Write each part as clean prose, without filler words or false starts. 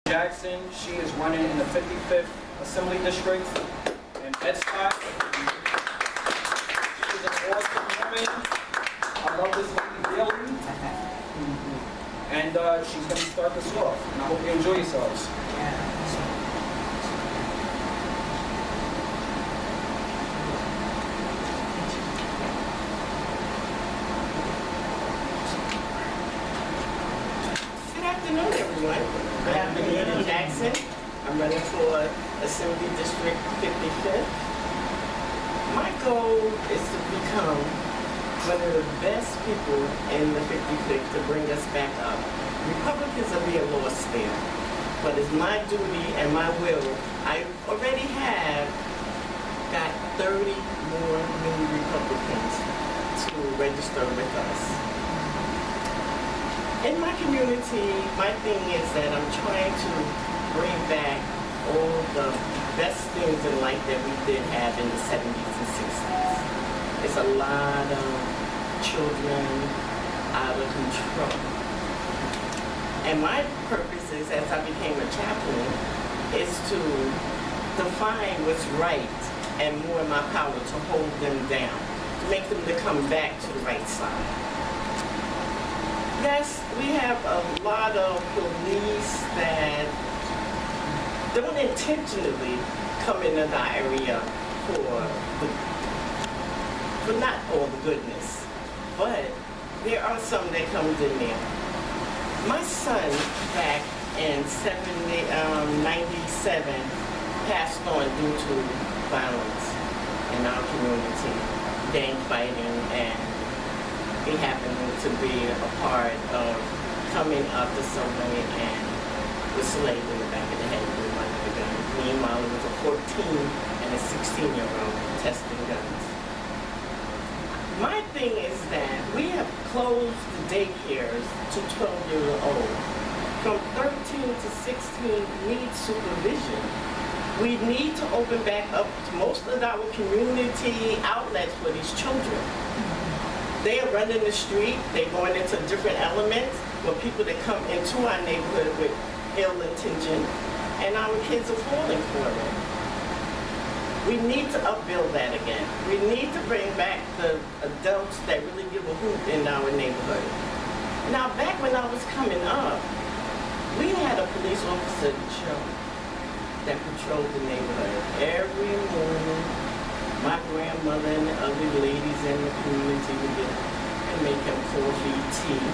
Jackson. She is running in the 55th Assembly District in Bed-Stuy. She's an awesome woman. I love this lady dearly. And she's going to start this off. And I hope you enjoy yourselves. Good afternoon, everyone. I'm Berneda Jackson. I'm running for Assembly District 55th. My goal is to become one of the best people in the 55th to bring us back up. Republicans are being lost there, but it's my duty and my will. I already have got 30 more new Republicans to register with us. In my community, my thing is that I'm trying to bring back all the best things in life that we did have in the 70s and 60s. It's a lot of children out of control. And my purpose is, as I became a chaplain, is to define what's right and more in my power to hold them down, to make them to come back to the right side. Yes, we have a lot of police that don't intentionally come into the area for not all the goodness, but there are some that comes in there. My son back in 97 passed on due to violence in our community, gang fighting, and he happened to be a part of coming up the subway and was slayed in the back of the head with one of the guns. Meanwhile, it was a 14 and a 16-year-old testing guns. My thing is that we have closed the daycares to 12 years old. From 13 to 16 need supervision. We need to open back up most of our community outlets for these children. They are running the street, they're going into different elements, for people that come into our neighborhood with ill intention, and our kids are falling for it. We need to upbuild that again. We need to bring back the adults that really give a hoot in our neighborhood. Now, back when I was coming up, we had a police officer that patrolled the neighborhood every morning. My grandmother and the other ladies in the community would get and make him coffee, tea.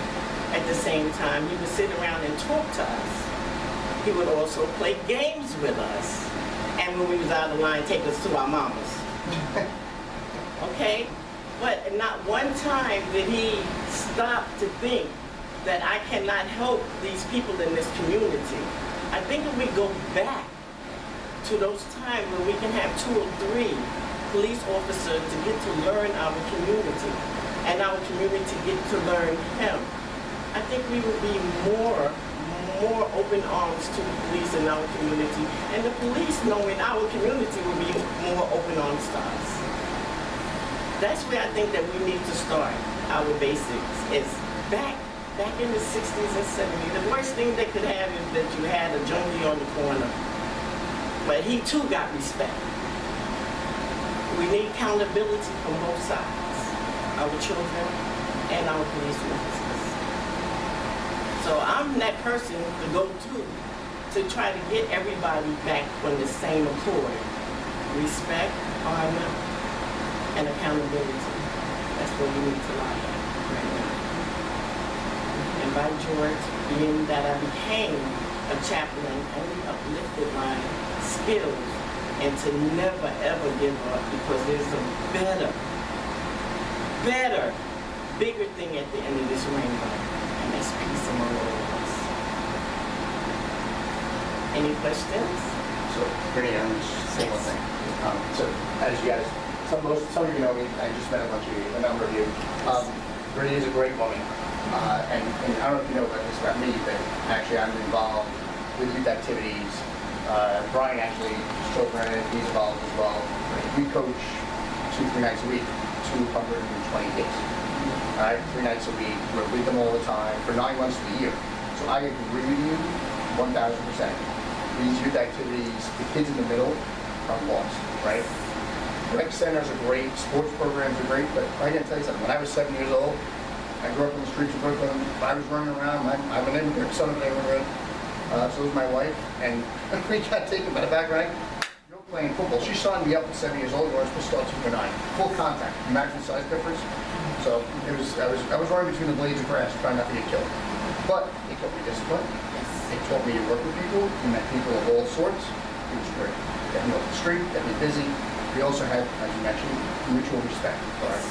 At the same time, he would sit around and talk to us. He would also play games with us. And when we was out of line, take us to our mamas. Okay? But not one time did he stop to think that I cannot help these people in this community. I think if we go back to those times where we can have 2 or 3 police officers to get to learn our community, and our community get to learn him, I think we would be more open arms to the police in our community, and the police knowing our community will be more open arms to us. That's where I think that we need to start our basics, is back in the 60s and 70s. The worst thing they could have is that you had a junkie on the corner, but he too got respect. We need accountability from both sides, our children and our police officers. So I'm that person to go to try to get everybody back on the same accord. Respect, honor, and accountability. That's what we need to lie at right now. And by George, being that I became a chaplain and uplifted my skills, and to never ever give up, because there's a better, bigger thing at the end of this rainbow, and that's peace among all of us. Any questions? So, Berneda, I'm just say one thing. So, as you guys, some of you know me, I just met a number of you. Berneda is a great woman, and I don't know if you know about this about me, but actually I'm involved with youth activities. Brian actually, children, he's involved as well. We coach 2-3 nights a week, 220 kids. All right, 3 nights a week. We're with them all the time for 9 months of the year. So I agree with you 1,000%. These youth activities, the kids in the middle are lost, right? Rec centers are great, sports programs are great, but I gotta tell you something, when I was 7 years old, I grew up in the streets of Brooklyn. I was running around. I'm an immigrant, son of a neighborhood. So was my wife, and we got taken by the back, right? You're playing football. She signed me up at 7 years old. I was supposed to start 2 or 9. Full contact. Imagine the size difference. So I was running between the blades of grass, trying not to get killed. But it taught me discipline. It taught me to work with people. We met people of all sorts. It was great. Got me off the street, got me busy. We also had, as you mentioned, mutual respect. Right?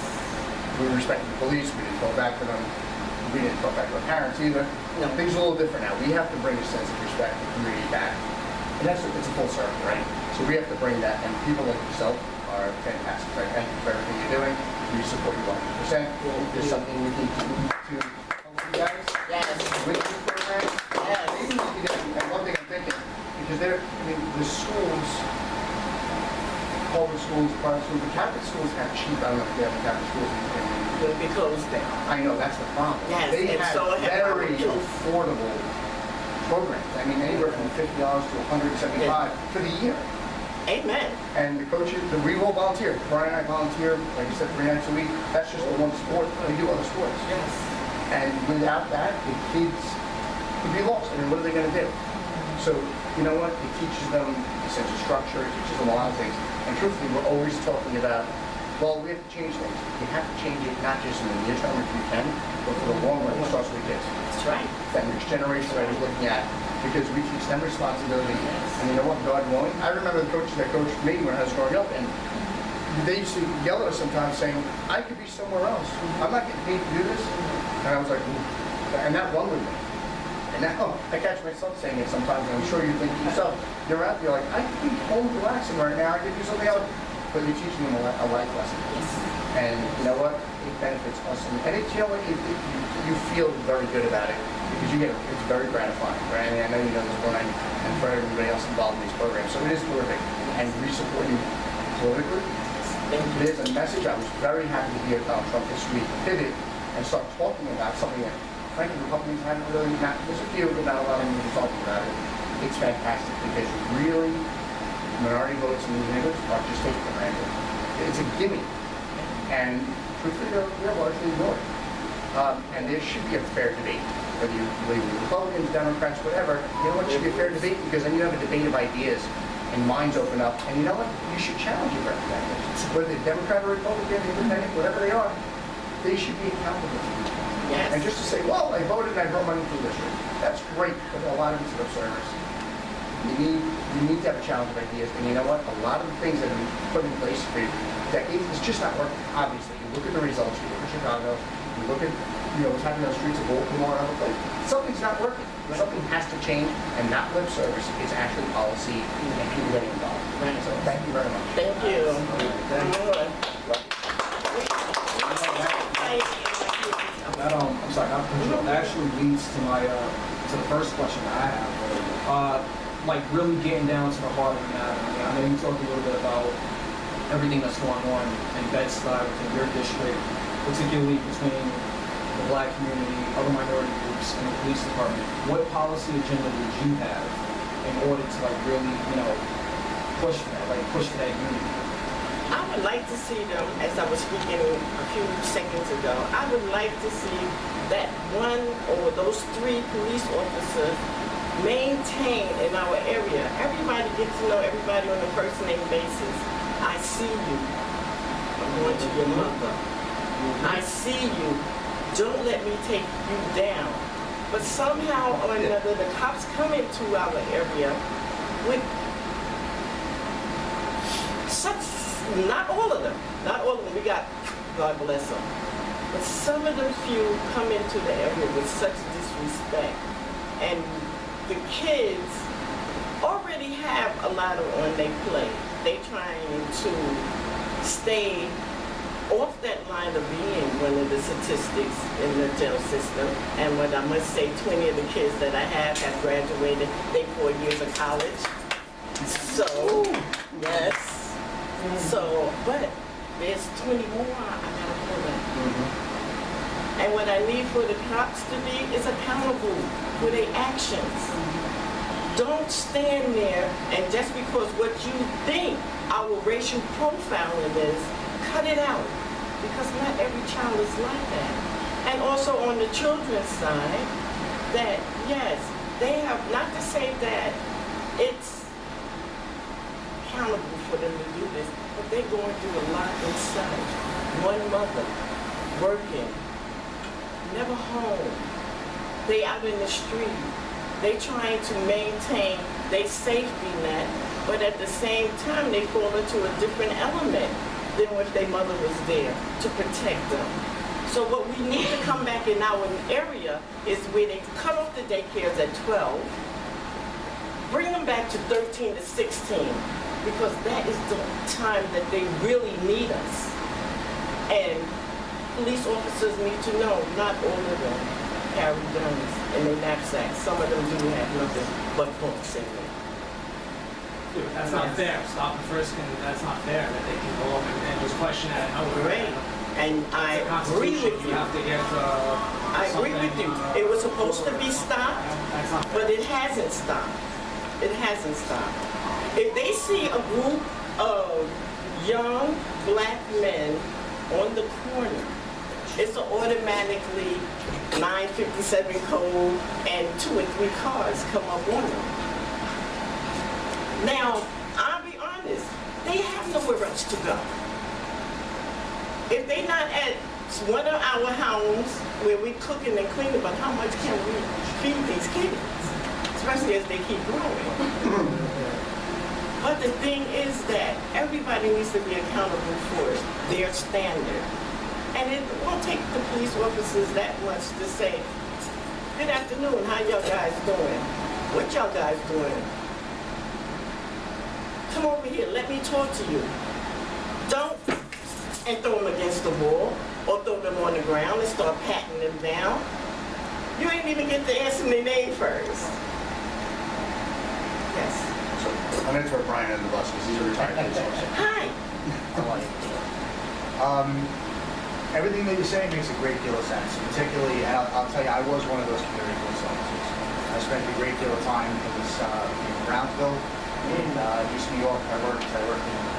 We respected the police. We didn't talk back to them. We didn't talk back to our parents either. You know, things are a little different now. We have to bring a sense of respect and community back. And it's a full circle, right? So we have to bring that, and people like yourself are fantastic. So thank you for everything you're doing. We support you 100%. There's something we can do to help you guys. Yes. With this program. Yes. Maybe we could get, and one thing I'm thinking, because the schools, public schools, private schools, the Catholic schools have cheap, I don't know if they have Catholic schools in Will be closed down. I know, that's the problem. Yes, they and have so have our very youth. affordable programs. I mean, anywhere from $50 to $175 for the year. Amen. And the coaches, we all volunteer. Brian and I volunteer, like you said, 3 nights a week. That's just the one sport. We do other sports. Yes. And without that, the kids would be lost. I mean, what are they going to do? So, you know what? It teaches them a sense of structure. It teaches them a lot of things. And truthfully, we're always talking about, well, we have to change things. You have to change it not just in the near term if you can, but for the long run. It starts with the kids. That's right. That next generation that is looking at, because we teach them responsibility. And you know what, God willing, I remember the coaches that coached me when I was growing up, and they used to yell at us sometimes saying, I could be somewhere else. I'm not getting paid to do this. And I was like, ooh. And that won with me. And now I catch myself saying it sometimes, and I'm sure you think to yourself, you're out, you're like, I could be home relaxing right now, I could do something else. But you're teaching them a life lesson. Yes. And you know what? It benefits us. And it, you know what? You feel very good about it because it's very gratifying, right? I mean, I know you know this one, and for everybody else involved in these programs. So it is terrific. And we support you politically. There's a message. I was very happy to hear Donald Trump this week pivot and start talking about something that, frankly, Republicans haven't really, there's a few, but not a lot of them talking about it. It's fantastic because really, minority votes in these neighborhoods are just taken for granted. It's a gimme. And truthfully, they're largely ignored. And there should be a fair debate. Whether you believe in Republicans, Democrats, whatever, you know what, it should be a fair debate because then you have a debate of ideas and minds open up. And you know what? You should challenge your representatives. Whether they're Democrat or Republican, Independent, whatever they are, they should be accountable to people. Yes. And just to say, well, I voted and I brought money to the district. That's great, but a lot of it's lip service. You need to have a challenge of ideas, and you know what? A lot of the things that have been put in place for decades, it's just not working. Obviously, you look at the results. You look at Chicago. You look at what's happening on the streets of Baltimore and other places. Something's not working. Something has to change, and not lip service. It's actually policy and people getting involved. Right. So thank you very much. Thank you. I'm sorry, that actually leads to my to the first question I have. Like really getting down to the heart of the matter. I mean, I know you talked a little bit about everything that's going on in Bed-Stuy within your district, particularly between the Black community, other minority groups, and the police department. What policy agenda would you have in order to like really, push for that unity? I would like to see them, as I was speaking a few seconds ago, I would like to see that one or those 3 police officers maintain in our area. Everybody gets to know everybody on a first name basis. I see you. I'm going to your mother. I see you. Don't let me take you down. But somehow or another, the cops come into our area with such, not all of them, we got, God bless them. But some of them few come into the area with such disrespect. And the kids already have a lot on their plate. They trying to stay off that line of being one of the statistics in the jail system. And what I must say, 20 of the kids that I have graduated, they 4 years of college. So, yes. So, but there's 20 more I gotta pull in. And what I need for the cops to be is accountable for their actions. Don't stand there and just because what you think our racial profiling is, cut it out. Because not every child is like that. And also on the children's side, that yes, they have, not to say that it's accountable for them to do this, but they're going through a lot inside. One mother, working, never home. They out in the street. They trying to maintain their safety net, but at the same time they fall into a different element than if their mother was there to protect them. So what we need to come back in our area is where they cut off the daycares at 12, bring them back to 13 to 16, because that is the time that they really need us. And police officers need to know, not all of them carry guns in their knapsacks. Some of them do have nothing but books in them. Yeah, but that's not fair. Stop and frisk, and that's not fair that they can go up and just question it. Right. And I agree with you. You have to get I agree with you. It was supposed to be stopped, that's not fair. but it hasn't stopped. It hasn't stopped. If they see a group of young black men on the corner, it's automatically 957 code and 2 or 3 cars come up on them. Now, I'll be honest, they have nowhere else to go. If they're not at one of our homes where we cooking and cleaning, but how much can we feed these kids? Especially as they keep growing. But the thing is that everybody needs to be accountable for their standard. And it won't take the police officers that much to say, good afternoon, how y'all guys doing? What y'all guys doing? Come over here, let me talk to you. Don't and throw them against the wall or throw them on the ground and start patting them down. You ain't even get to answer their name first. Yes. So I'm going to throw Brian under the bus because he's a retired police officer. Hi. Everything that you're saying makes a great deal of sense. Particularly, and I'll tell you, I was one of those community police officers. I spent a great deal of time in Brownsville, in East New York. I worked in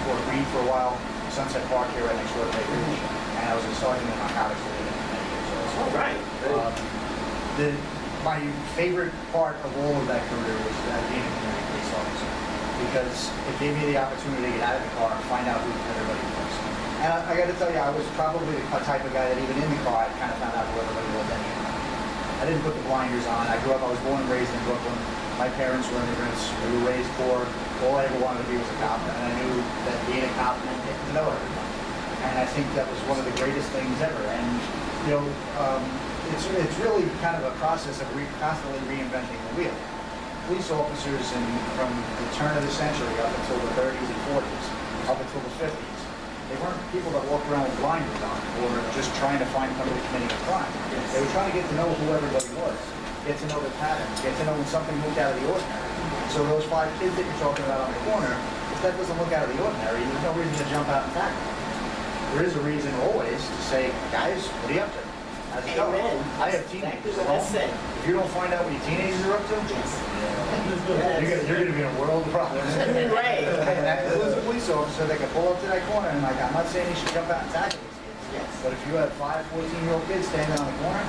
Fort Greene for a while, Sunset Park here right next door to Bay Ridge, and I was a sergeant in narcotics for many years also. All right. My favorite part of all of that career was being a community police officer, because it gave me the opportunity to get out of the car and find out who everybody was. And I got to tell you, I was probably the type of guy that even in the car, I kind of found out who everybody was anyway. I didn't put the blinders on. I was born and raised in Brooklyn. My parents were immigrants. We were raised poor. All I ever wanted to be was a cop. And I knew that being a cop meant getting to know everyone. And I think that was one of the greatest things ever. And, you know, it's really kind of a process of constantly reinventing the wheel. Police officers from the turn of the century up until the 30s and 40s, up until the 50s, they weren't people that walked around with blinders on or just trying to find somebody committing a crime. Yes. They were trying to get to know who everybody was, get to know the patterns, get to know when something moved out of the ordinary. So those 5 kids that you're talking about on the corner, if that doesn't look out of the ordinary, there's no reason to jump out and tackle them. There is a reason always to say, guys, what are you up to? How's it going? Amen. I have teenagers at That's home. it. If you don't find out what your teenagers are up to, you're going to be in a world of problems. Right. And as a police officer, they can pull up to that corner and, like, I'm not saying you should jump out and tackle these kids. Yes. But if you have 5, 14-year-old kids standing on the corner,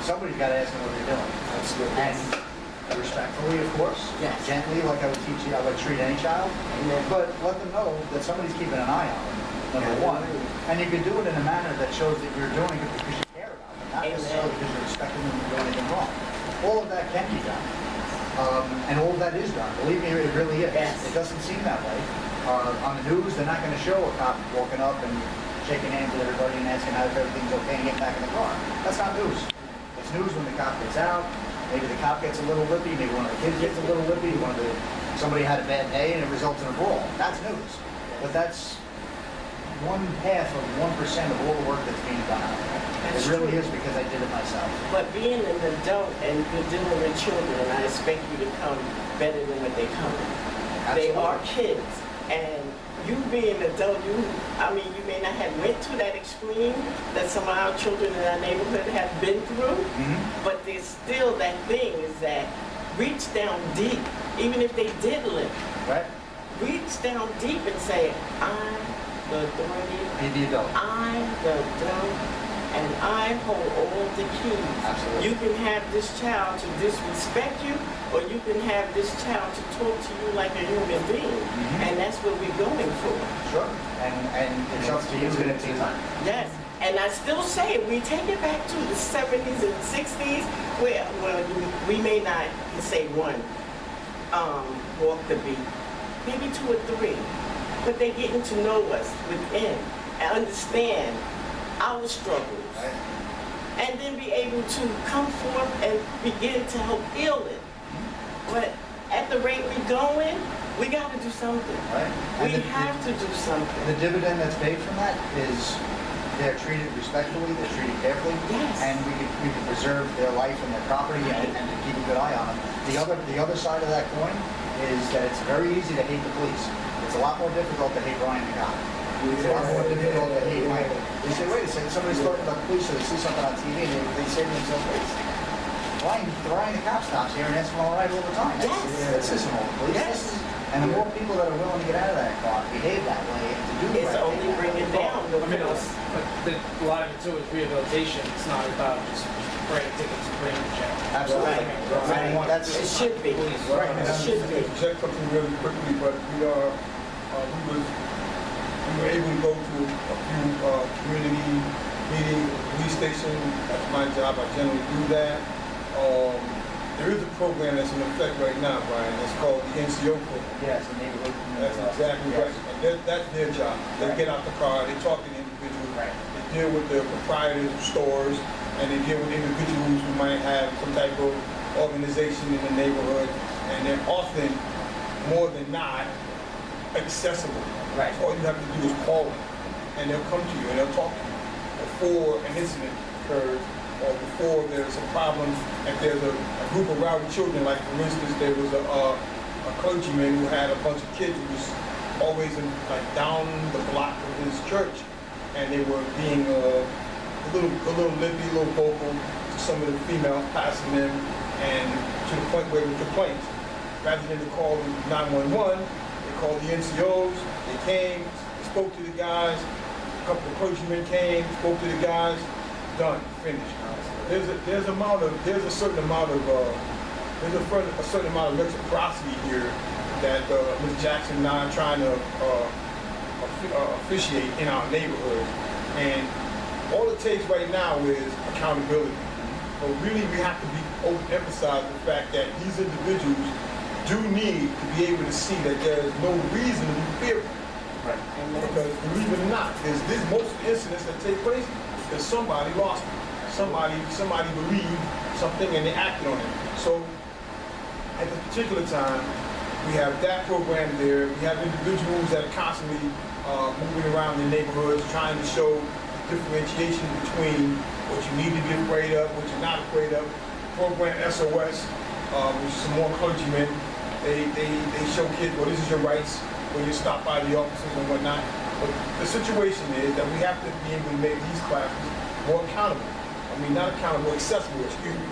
somebody's got to ask them what they're doing. Absolutely. And respectfully, of course, Yes. gently, like I would teach you, I would treat any child. Amen. But let them know that somebody's keeping an eye on them, number one. And you can do it in a manner that shows that you're doing it because you care about them, not necessarily because you're expecting them to do anything wrong. All of that can be done. And all of that is done. Believe me, it really is. Yes. It doesn't seem that way. On the news, they're not going to show a cop walking up and shaking hands with everybody and asking how if everything's okay and getting back in the car. That's not news. It's news when the cop gets out. Maybe the cop gets a little lippy. Maybe one of the kids gets a little lippy. Somebody had a bad day and it results in a brawl. That's news. But that's 1/2 of 1% of all the work that's being done out there. That's It really true. is because I did it myself. But being an adult and you're dealing with children, I expect you to come better than what they come. They are kids. And you being an adult, you may not have went to that extreme that some of our children in our neighborhood have been through, but there's still that thing is that reach down deep even if they did live, Right? reach down deep and say, I'm the authority, Be the adult. I'm the adult, and I hold all the keys. Absolutely. You can have this child to disrespect you, or you can have this child to talk to you like a human being. And that's what we're going for. Sure. And it's up to you. It's going to take time. Yes. And I still say, if we take it back to the 70s and 60s, where, well, we may not say one, walk the beat, maybe 2 or 3, but they're getting to know us within and understand our struggles. Right? And then be able to come forth and begin to help heal it. But at the rate we're going, we got to do something. Right? We And have to do something. the dividend that's paid from that is they're treated respectfully, they're treated carefully, Yes. and we can preserve their life and their property and to keep a good eye on them. The other side of that coin is that it's very easy to hate the police. It's a lot more difficult to hate Ryan the cop. It's a lot more difficult to hate Mike. They say, wait a second, somebody's talking about the police, or they see something on TV, and they say to themselves, wait, Ryan the cop stops here and asks for all right all the time. Yes. This isn't all the police. Yes. This is, and the more people that are willing to get out of that car, behave that way, and to do the It's right only thing, bringing down the I mean, force. but a lot of it too is rehabilitation. It's not about just writing tickets and putting them in jail. Absolutely. Right. That's It should be. Right. It should be. Check something really quickly, but we were able to go to a few community meetings, police station. That's my job. I generally do that. There is a program that's in effect right now, Brian. It's called the NCO program. Yes, the neighborhood. That's exactly right. And that's their job. They get out the car, they talk to the individuals, Right. they deal with the proprietors of stores, and they deal with individuals who might have some type of organization in the neighborhood, and they're often, more than not, accessible. Right. All you have to do is call them, and they'll come to you and they'll talk to you before an incident occurs, or before there's a problem. If there's a group of rowdy children, like for instance, there was a clergyman who had a bunch of kids who was always like down the block of his church, and they were being a little lippy, a little vocal to some of the females passing them, and to the point where it was complaints. Rather than to call 911, they called the NCOs. They came, they spoke to the guys. A couple of clergymen came, spoke to the guys. Done, finished. There's a certain amount of reciprocity here that Ms. Jackson and I are trying to officiate in our neighborhood, and all it takes right now is accountability. But really, we have to emphasize the fact that these individuals do need to be able to see that there is no reason to be fearful. Right. Because believe it or not, most incidents that take place is somebody lost it. Somebody believed something and they acted on it. So at this particular time, we have that program there. We have individuals that are constantly moving around the neighborhoods trying to show differentiation between what you need to be afraid of, what you're not afraid of. Program SOS, which is some more clergymen. They show kids, well, this is your rights when you stop by the officers and whatnot. But the situation is that we have to be able to make these classes more accountable. I mean, not accountable, accessible, excuse me.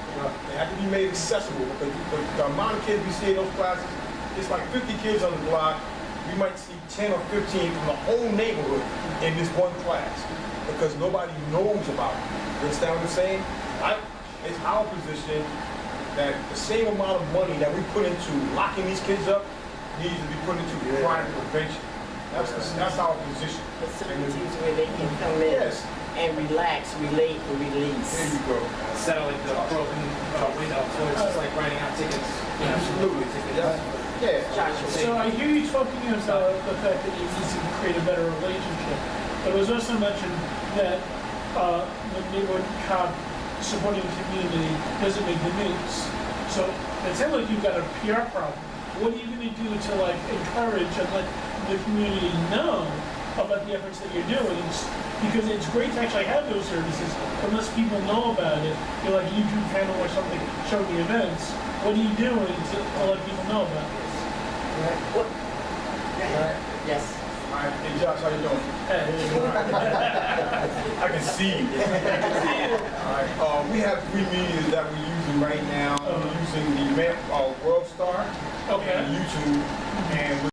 They have to be made accessible because the amount of kids we see in those classes, it's like 50 kids on the block. We might see 10 or 15 from the whole neighborhood in this one class because nobody knows about it. You understand what I'm saying? It's our position that the same amount of money that we put into locking these kids up needs to be put into crime prevention. That's our position. Facilities where they can come in Yes. and relax, relate, and release. There you go. Instead of like the broken window, so it's just like writing out tickets. Absolutely. Yeah. Joshua. So I hear you talking about the fact that you need to create a better relationship, but it was also mentioned that the neighborhood cop supporting the community doesn't make the news. So it sounds like you've got a PR problem. What are you going to do to like encourage and let the community know about the efforts that you're doing? Because it's great to actually have those services, but unless people know about it, you're like a YouTube channel or something showing the events. What are you doing to let people know about this? What? Yes. Hey Josh, how you doing? I can see you. All right. We have 3 medias that we're using right now. We're using the World Star, Okay. and YouTube